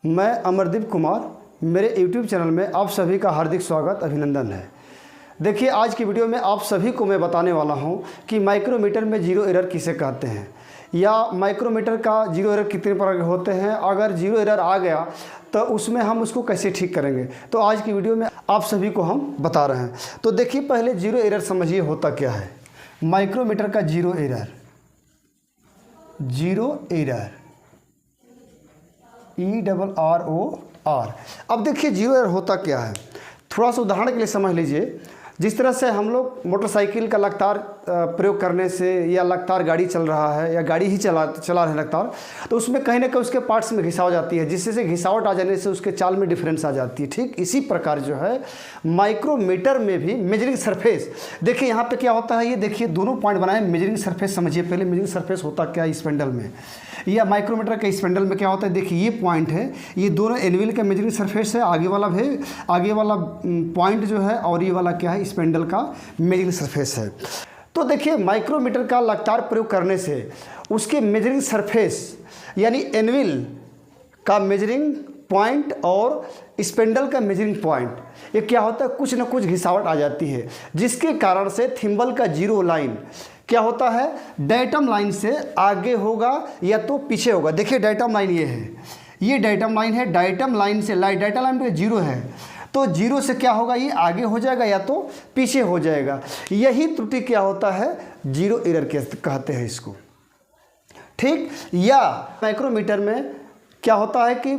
मैं अमरदीप कुमार, मेरे YouTube channel में आप सभी का हार्दिक स्वागत अभिनंदन है। देखिए, आज की वीडियो में आप सभी को मैं बताने वाला हूं कि माइक्रोमीटर में जीरो एरर किसे कहते हैं या माइक्रोमीटर का जीरो एरर कितने प्रकार के होते हैं। अगर जीरो एरर आ गया तो उसमें हम उसको कैसे ठीक करेंगे, तो आज की वीडियो में आप सभी को हम बता रहे हैं। तो देखिए, पहले जीरो एरर समझिए होता क्या है। माइक्रोमीटर का जीरो एरर ERROR। अब देखिए जीरो एरर होता क्या है, थोड़ा सा उदाहरण के लिए समझ लीजिए। जिस तरह से हम लोग मोटरसाइकिल का लगातार प्रयोग करने से या लगातार गाड़ी चल रहा है या गाड़ी ही चला रहे हैं लगातार, तो उसमें कहीं ना कहीं उसके पार्ट्स में घिसाव जाती है, जिससे से घिसावट आ जाने से उसके चाल में डिफरेंस आ जाती है। ठीक इसी प्रकार जो है माइक्रोमीटर में भी मेजरिंग सरफेस, देखिए यहाँ पे क्या होता है, ये देखिए दोनों पॉइंट बनाए। मेजरिंग सरफेस समझिए पहले, मेजरिंग सरफेस होता क्या है स्पेंडल में या माइक्रोमीटर के स्पेंडल में क्या होता है। देखिए ये पॉइंट है, ये दोनों एनविल का मेजरिंग सरफेस है, आगे वाला पॉइंट जो है, और ये वाला क्या है, स्पेंडल का मेजरिंग सरफेस है। तो देखिए माइक्रोमीटर का लगातार प्रयोग करने से उसके मेजरिंग सरफेस यानी एनविल का मेजरिंग पॉइंट और स्पेंडल का मेजरिंग पॉइंट, ये क्या होता है, कुछ ना कुछ घिसावट आ जाती है, जिसके कारण से थिम्बल का जीरो लाइन क्या होता है, डायटम लाइन से आगे होगा या तो पीछे होगा। देखिए डायटम लाइन ये है, ये डायटम लाइन है, डायटम लाइन से डायटम लाइन पे जीरो है, तो जीरो से क्या होगा, ये आगे हो जाएगा या तो पीछे हो जाएगा। यही त्रुटि क्या होता है, जीरो एरर कहते हैं इसको। ठीक, या माइक्रोमीटर में क्या होता है कि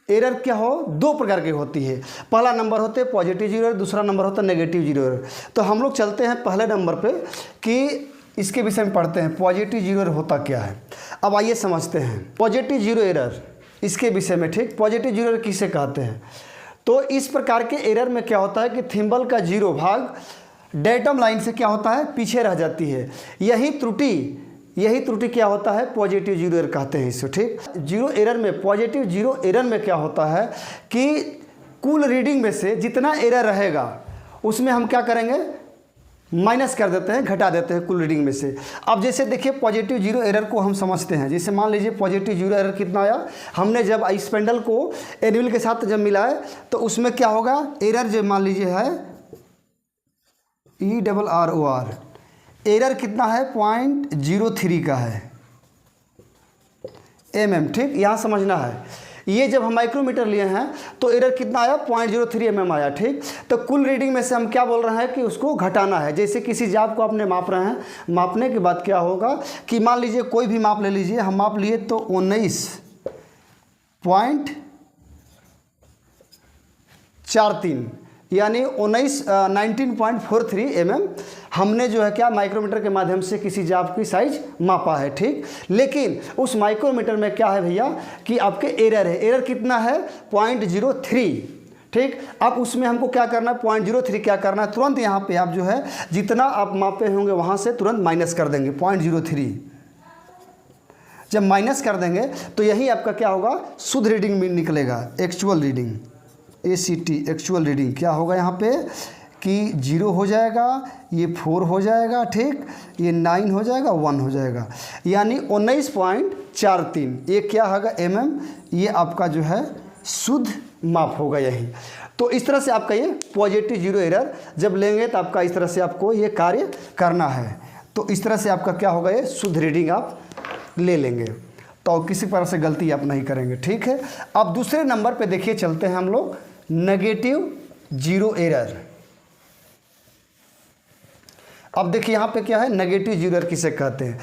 एरर क्या हो, दो प्रकार की होती है। पहला नंबर होते हैं पॉजिटिव जीरो एरर, दूसरा नंबर होता है नेगेटिव जीरो एरर। तो हम लोग चलते हैं पहले नंबर पे कि इसके विषय में पढ़ते हैं पॉजिटिव जीरो एरर होता क्या है। अब आइए समझते हैं पॉजिटिव जीरो एरर इसके विषय में। ठीक, पॉजिटिव जीरो एरर किसे कहते हैं, तो इस प्रकार के एरर में क्या होता है कि थिम्बल का जीरो भाग डायटम लाइन से क्या होता है, पीछे रह जाती है। यही त्रुटि क्या होता है, पॉजिटिव जीरो एरर कहते हैं इसको। ठीक, जीरो एरर में, पॉजिटिव जीरो एरर में क्या होता है कि कुल रीडिंग में से जितना एरर रहेगा उसमें हम क्या करेंगे, माइनस कर देते हैं, घटा देते हैं कुल रीडिंग में से। अब जैसे देखिए पॉजिटिव जीरो एरर को हम समझते हैं। जैसे मान लीजिए पॉजिटिव जीरो एरर कितना आया, हमने जब स्पेंडल को एनविल के साथ जब मिलाए तो उसमें क्या होगा, एरर जो मान लीजिए है ERROR, एरर कितना है, 0.03 का है mm। ठीक, यहाँ समझना है, ये जब हम माइक्रोमीटर लिए हैं तो एरर कितना आया, 0.03 mm आया। ठीक, तो कुल रीडिंग में से हम क्या बोल रहे हैं कि उसको घटाना है। जैसे किसी जाप को आपने माप रहे हैं, मापने के बाद क्या होगा कि मान लीजिए कोई भी माप ले लीजिए, हम माप लिए तो 19.43 यानी 19.43 mm हमने जो है क्या माइक्रोमीटर के माध्यम से किसी जाप की साइज मापा है। ठीक, लेकिन उस माइक्रोमीटर में क्या है भैया कि आपके एरर है, एरर कितना है, 0.03। ठीक, अब उसमें हमको क्या करना है, 0.03 क्या करना है, तुरंत यहाँ पे आप जो है जितना आप मापे होंगे वहाँ से तुरंत माइनस कर देंगे 0.03। जब माइनस कर देंगे तो यही आपका क्या होगा, शुद्ध रीडिंग में निकलेगा, actual reading, ACT actual reading क्या होगा यहाँ पे कि 0 हो जाएगा, ये 4 हो जाएगा। ठीक, ये 9 हो जाएगा, 1 हो जाएगा, यानी 19.43 ये क्या होगा mm, ये आपका जो है शुद्ध माप होगा यही। तो इस तरह से आपका ये पॉजिटिव जीरो एरर जब लेंगे तो आपका इस तरह से आपको ये कार्य करना है। तो इस तरह से आपका क्या होगा, ये शुद्ध रीडिंग आप ले लेंगे, तो किसी तरह से गलती आप नहीं करेंगे। ठीक है, अब दूसरे नंबर पे देखिए चलते हैं हम लोग नेगेटिव जीरो एरर। अब देखिए यहाँ पे क्या है, नेगेटिव जीरो एरर किसे कहते हैं।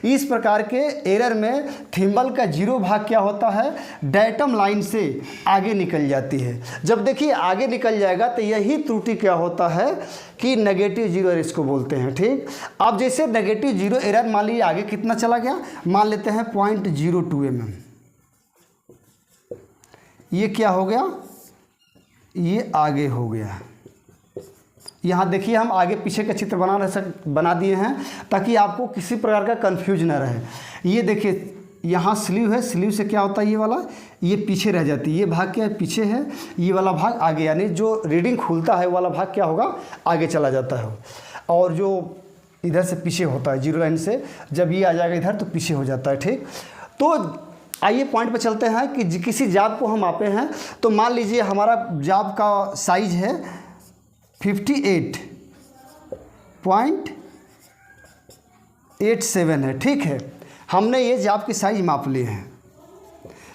इस प्रकार के एरर में थिम्बल का जीरो भाग क्या होता है, डायटम लाइन से आगे निकल जाती है। जब देखिए आगे निकल जाएगा तो यही त्रुटि क्या होता है कि नेगेटिव जीरो एरर इसको बोलते हैं। ठीक, अब जैसे नेगेटिव जीरो एरर मान लीजिए आगे कितना चला गया, मान लेते हैं 0.02 mm, ये क्या हो गया, ये आगे हो गया। यहाँ देखिए हम आगे पीछे का चित्र बना दिए हैं ताकि आपको किसी प्रकार का कंफ्यूज ना रहे। ये देखिए यहाँ स्लीव है, स्लीव से क्या होता है, ये वाला ये पीछे रह जाती है, ये भाग क्या है, पीछे है, ये वाला भाग आगे, यानी जो रीडिंग खुलता है वाला भाग क्या होगा, आगे चला जाता है, और जो इधर से पीछे होता है जीरो लाइन से, जब ये आ जाएगा इधर तो पीछे हो जाता है। ठीक, तो आइए पॉइंट पे चलते हैं कि किसी जाब को हम मापे हैं। तो मान लीजिए हमारा जाब का साइज है 58.87 है, ठीक है। हमने ये जाब की साइज माप लिए हैं,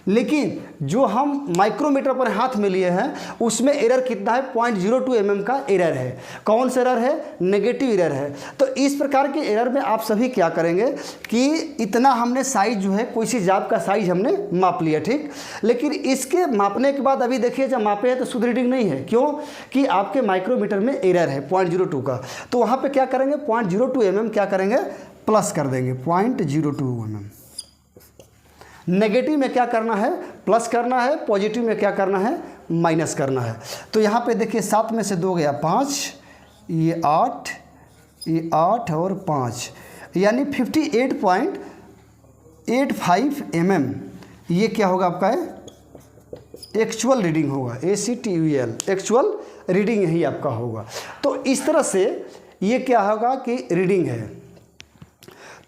लेकिन जो हम माइक्रोमीटर पर हाथ में लिए हैं उसमें एरर कितना है, 0.02 mm का एरर है। कौन सा एरर है, नेगेटिव एरर है। तो इस प्रकार के एरर में आप सभी क्या करेंगे कि इतना हमने साइज जो है, कोई सी जाब का साइज हमने माप लिया, ठीक। लेकिन इसके मापने के बाद अभी देखिए जब मापे हैं तो शुद्ध रीडिंग नहीं है, क्यों कि आपके माइक्रोमीटर में एरर है 0.02 का। तो वहाँ पर क्या करेंगे, 0.02 mm क्या करेंगे, प्लस कर देंगे 0.02 mm। नेगेटिव में क्या करना है, प्लस करना है, पॉजिटिव में क्या करना है, माइनस करना है। तो यहाँ पे देखिए 7 में से 2 गया 5, ये 8, ये 8 और 5, यानी 58.85 mm ये क्या होगा आपका है, एक्चुअल रीडिंग होगा, ACTUL एक्चुअल रीडिंग यही आपका होगा। तो इस तरह से ये क्या होगा कि रीडिंग है।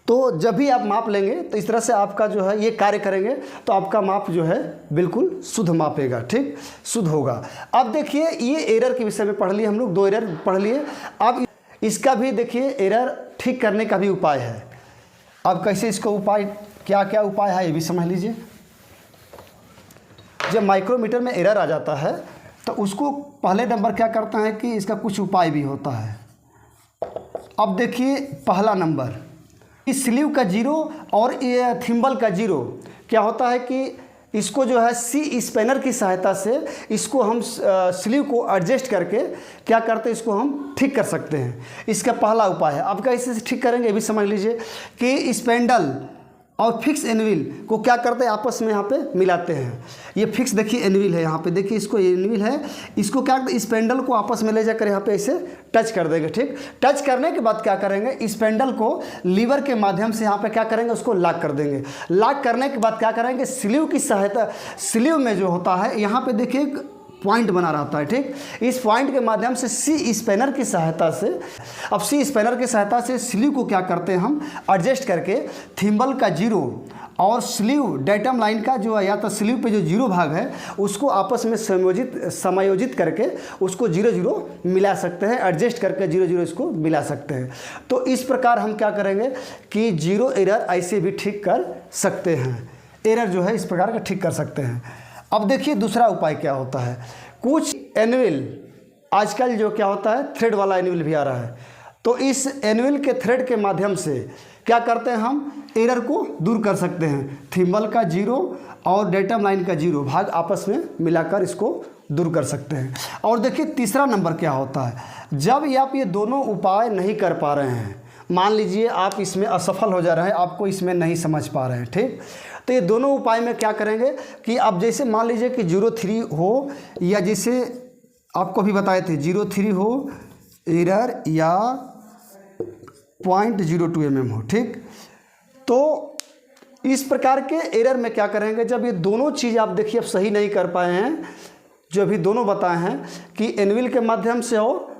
तो जब भी आप माप लेंगे तो इस तरह से आपका जो है ये कार्य करेंगे तो आपका माप जो है बिल्कुल शुद्ध मापेगा, ठीक, शुद्ध होगा। अब देखिए ये एरर के विषय में पढ़ लिए हम लोग, 2 एरर पढ़ लिए। अब इसका भी देखिए एरर ठीक करने का भी उपाय है। अब कैसे इसको उपाय, क्या क्या उपाय है ये भी समझ लीजिए। जब माइक्रोमीटर में एरर आ जाता है तो उसको पहले नंबर क्या करता है कि इसका कुछ उपाय भी होता है। अब देखिए पहला नंबर, इस स्लीव का 0 और ये थिम्बल का 0 क्या होता है कि इसको जो है सी स्पैनर की सहायता से इसको हम स्लीव को एडजस्ट करके क्या करते हैं, इसको हम ठीक कर सकते हैं। इसका पहला उपाय है। अब कैसे ठीक करेंगे ये भी समझ लीजिए कि स्पेंडल और फिक्स एनविल को क्या करते हैं, आपस में यहाँ पे मिलाते हैं। ये फिक्स देखिए एनविल है, यहाँ पे देखिए इसको एनविल है, इसको क्या करते हैं, इस पेंडल को आपस में ले जाकर यहाँ पे ऐसे टच कर देंगे, ठीक। टच करने के बाद क्या करेंगे, इस पेंडल को लीवर के माध्यम से यहाँ पे क्या करेंगे, उसको लॉक कर देंगे। लॉक करने के बाद क्या करेंगे, स्लीव की सहायता, स्लीव में जो होता है यहाँ पे देखिए पॉइंट बना रहता है, ठीक। इस पॉइंट के माध्यम से सी स्पैनर की सहायता से, अब सी स्पैनर की सहायता से स्लीव को क्या करते हैं हम एडजस्ट करके थिम्बल का 0 और स्लीव डेटम लाइन का जो है, या तो स्लीव पे जो 0 भाग है उसको आपस में समायोजित करके उसको 0-0 मिला सकते हैं, एडजस्ट करके 0-0 इसको मिला सकते हैं। तो इस प्रकार हम क्या करेंगे कि 0 एरर ऐसे भी ठीक कर सकते हैं, एरर जो है इस प्रकार का ठीक कर सकते हैं। अब देखिए दूसरा उपाय क्या होता है, कुछ एनविल आजकल जो क्या होता है थ्रेड वाला एनविल भी आ रहा है, तो इस एनविल के थ्रेड के माध्यम से क्या करते हैं, हम एरर को दूर कर सकते हैं। थिम्बल का 0 और डेटम लाइन का 0 भाग आपस में मिलाकर इसको दूर कर सकते हैं। और देखिए तीसरा नंबर क्या होता है, जब आप ये दोनों उपाय नहीं कर पा रहे हैं, मान लीजिए आप इसमें असफल हो जा रहे हैं, आपको इसमें नहीं समझ पा रहे हैं, ठीक। तो ये दोनों उपाय में क्या करेंगे कि आप जैसे मान लीजिए कि 0.3 हो, या जैसे आपको भी बताए थे 0.3 हो एरर, या 0.02 mm हो, ठीक। तो इस प्रकार के एरर में क्या करेंगे, जब ये दोनों चीज़ आप देखिए अब सही नहीं कर पाए हैं, जो अभी दोनों बताए हैं कि एनविल के माध्यम से और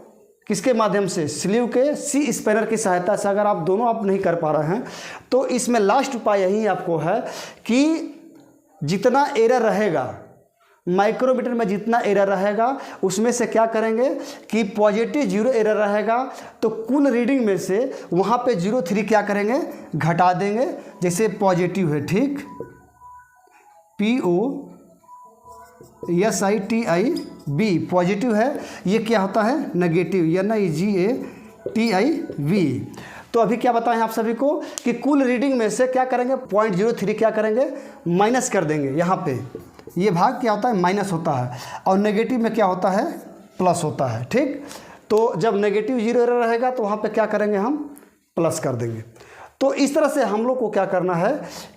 किसके माध्यम से, स्लीव के सी स्पैनर की सहायता से, अगर आप दोनों आप नहीं कर पा रहे हैं तो इसमें लास्ट उपाय यही आपको है कि जितना एरर रहेगा माइक्रोमीटर में, जितना एरर रहेगा उसमें से क्या करेंगे कि पॉजिटिव 0 एरर रहेगा तो कुल रीडिंग में से वहाँ पे 0.3 क्या करेंगे, घटा देंगे। जैसे पॉजिटिव है, ठीक, POSITIV पॉजिटिव है, ये क्या होता है नेगेटिव, NIGATIV। तो अभी क्या बताएं आप सभी को कि कुल रीडिंग में से क्या करेंगे, 0.03 क्या करेंगे, माइनस कर देंगे। यहाँ पे ये भाग क्या होता है, माइनस होता है, और नेगेटिव में क्या होता है, प्लस होता है, ठीक। तो जब नेगेटिव 0 एरर रहेगा तो वहाँ पे क्या करेंगे, हम प्लस कर देंगे। तो इस तरह से हम लोग को क्या करना है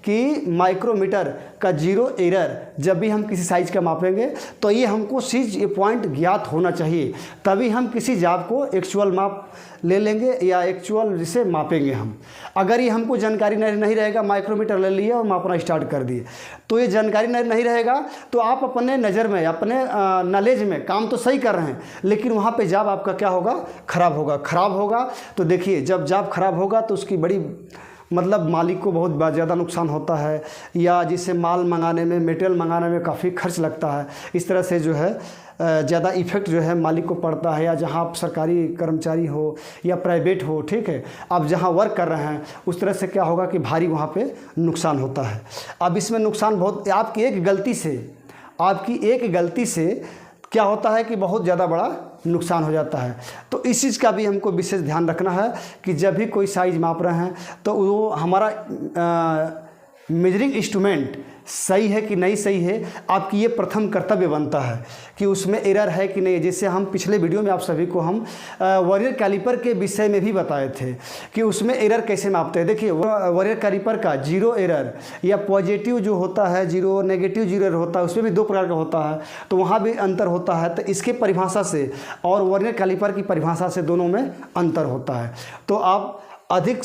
कि माइक्रोमीटर का 0 एरर जब भी हम किसी साइज का मापेंगे तो ये हमको चीज़, ये पॉइंट ज्ञात होना चाहिए, तभी हम किसी जाब को एक्चुअल माप ले लेंगे या एक्चुअल जिसे मापेंगे हम। अगर ये हमको जानकारी नहीं रहेगा, माइक्रोमीटर ले लिए और मापना स्टार्ट कर दिए, तो ये जानकारी नहीं रहेगा तो आप अपने नज़र में, अपने नॉलेज में काम तो सही कर रहे हैं, लेकिन वहाँ पे जाब आपका क्या होगा, ख़राब होगा। तो देखिए जब जाब ख़राब होगा तो उसकी बड़ी मतलब मालिक को बहुत ज़्यादा नुकसान होता है, या जिससे माल मंगाने में, मटेरियल मंगाने में काफ़ी खर्च लगता है, इस तरह से जो है ज़्यादा इफ़ेक्ट जो है मालिक को पड़ता है। या जहाँ आप सरकारी कर्मचारी हो या प्राइवेट हो, ठीक है, आप जहाँ वर्क कर रहे हैं उस तरह से क्या होगा कि भारी वहाँ पे नुकसान होता है। अब इसमें नुकसान बहुत, आपकी एक गलती से क्या होता है कि बहुत ज़्यादा बड़ा नुकसान हो जाता है। तो इस चीज़ का भी हमको विशेष ध्यान रखना है कि जब भी कोई साइज़ माप रहे हैं तो वो हमारा मेजरिंग इंस्ट्रूमेंट सही है कि नहीं सही है, आपकी ये प्रथम कर्तव्य बनता है कि उसमें एरर है कि नहीं। जैसे हम पिछले वीडियो में आप सभी को हम वर्नियर कैलिपर के विषय में भी बताए थे कि उसमें एरर कैसे मापते हैं। देखिए, वर्नियर कैलिपर का जीरो एरर या पॉजिटिव जो होता है जीरो, नेगेटिव जीरो एरर होता है, उसमें भी दो प्रकार का होता है, तो वहाँ भी अंतर होता है। तो इसके परिभाषा से और वर्नियर कैलिपर की परिभाषा से दोनों में अंतर होता है। तो आप अधिक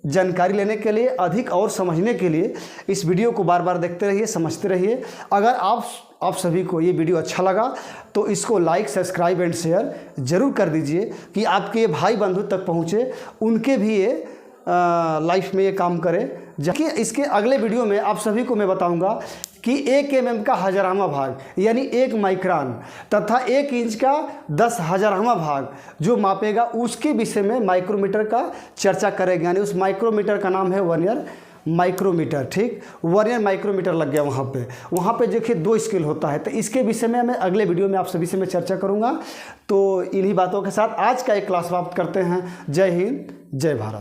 जानकारी लेने के लिए, अधिक और समझने के लिए इस वीडियो को बार बार देखते रहिए, समझते रहिए। अगर आप सभी को ये वीडियो अच्छा लगा तो इसको लाइक, सब्सक्राइब एंड शेयर ज़रूर कर दीजिए कि आपके भाई बंधु तक पहुँचे, उनके भी ये लाइफ में ये काम करे। जबकि इसके अगले वीडियो में आप सभी को मैं बताऊंगा कि 1 mm का 1000वां भाग यानी 1 माइक्रोन तथा 1 इंच का 10,000वां भाग जो मापेगा, उसके विषय में माइक्रोमीटर का चर्चा करेंगे। यानी उस माइक्रोमीटर का नाम है वर्नियर माइक्रोमीटर। ठीक, वर्नियर माइक्रोमीटर लग गया वहाँ पे देखिए 2 स्केल होता है। तो इसके विषय में मैं अगले वीडियो में आप सभी से मैं चर्चा करूँगा। तो इन्हीं बातों के साथ आज का एक क्लास समाप्त करते हैं। जय हिंद, जय भारत।